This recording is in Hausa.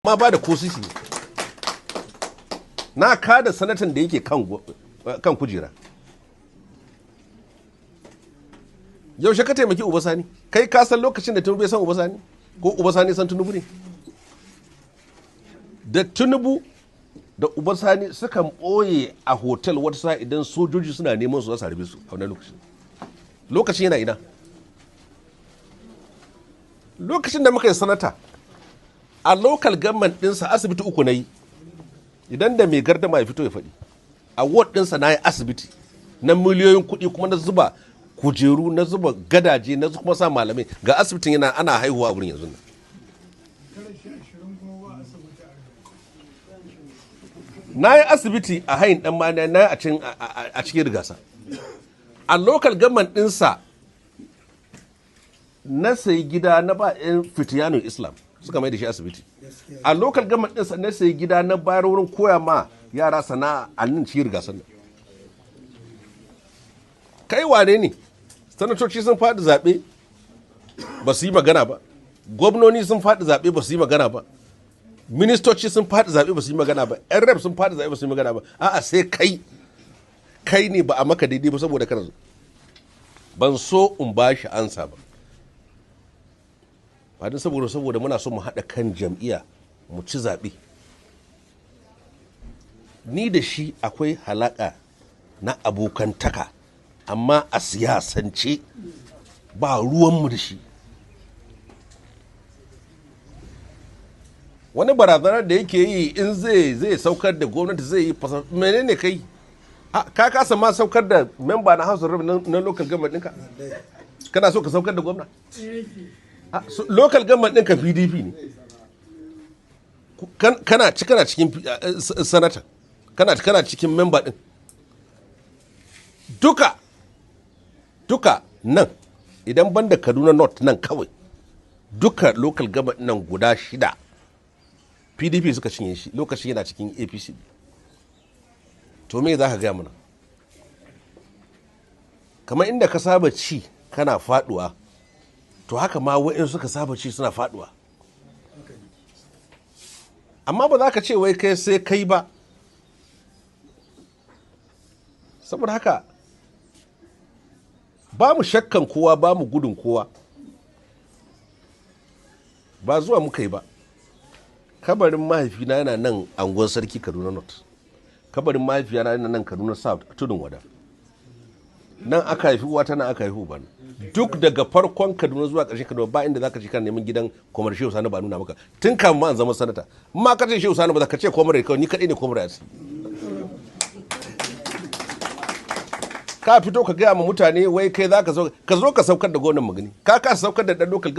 ma ba da kosisi na kada sanatan da yake kan kujera. Yaushe ka taimaki Uba Sani? Kai ka san lokacin da Tinubu ya san Uba Sani? Ko Uba Sani san Tinubu ne? Da Tinubu da Uba Sani sukan ɓoye a hotel wata sa idan sojoji suna neman su za su harbe su a wannan lokacin. Lokacin yana ina? Lokacin da muka yi sanata a local government ɗinsa asibiti uku na yi, idan da mai gardama ya fito ya faɗi. A ward ɗinsa na yi asibiti na miliyoyin kuɗi kuma na zuba kujeru, na zuba gadaje, na kuma sa malamai ga asibitin yana ana haihuwa a wurin yanzu nan. Na yi asibiti a hayin ɗan mana na a cikin rigasa. A local government ɗinsa na sayi gida na ba 'yan fitiyanin Islam suka mai da shi asibiti. A local government ɗinsa na sayi gida na bayar wurin koya ma yara sana'a a nan cikin rigasan nan. Kai wane ne? Sanatoci sun faɗi zaɓe ba su yi magana ba. Gwamnoni sun faɗi zaɓe ba su yi magana ba. Ministoci sun faɗi zaɓe ba su yi magana ba. 'Yan rep sun faɗi zaɓe ba su yi magana ba. A'a sai kai ne ba a maka daidai ba saboda kana zo. Ban so in ba shi ansa ba. Ba don saboda muna so mu haɗa kan jam'iyya mu ci zaɓe. Ni da shi akwai halaƙa na abokantaka, amma a siyasance ba ruwanmu da shi. Wani barazanar da yake yi in zai saukar da gwamnati zai yi fasa menene kai? Ka kasa ma saukar da memba na House of Rep na local government ɗinka? Kana so ka saukar da gwamna? Local government ɗinka PDP ne. Kana cikin sanata, kana cikin memba ɗin. Duka nan idan banda Kaduna North nan kawai duka local government nan guda 6 PDP suka cinye shi lokacin yana cikin APC. To me za ka gaya mana? Kamar inda ka saba ci kana faduwa, to haka ma wa'in suka saba ci suna faduwa. Amma ba za ka ce wai kai sai kai ba. Saboda haka ba mu shakkan kowa, ba mu gudun kowa. Ba zuwa muka yi ba. Kabarin mahaifina yana nan anguwar sarki Kaduna North. Kabarin mahaifiyana yana nan Kaduna South tudun wada. Nan aka haifi uwata, nan aka haifi ubana. Duk daga farkon Kaduna zuwa ƙarshen Kaduna ba inda zaka ji kan neman gidan Kwamar Shehu Sani ba nuna maka. Tun kamun ma an zama sanata. Ma ka ce Shehu Sani ba za ka ce Kwamar kawai, ni kaɗai ne Kwamar Yasi. Ka fito ka gaya ma mutane wai kai za ka zo ka saukar da gonan magani. Ka saukar da ɗan lokal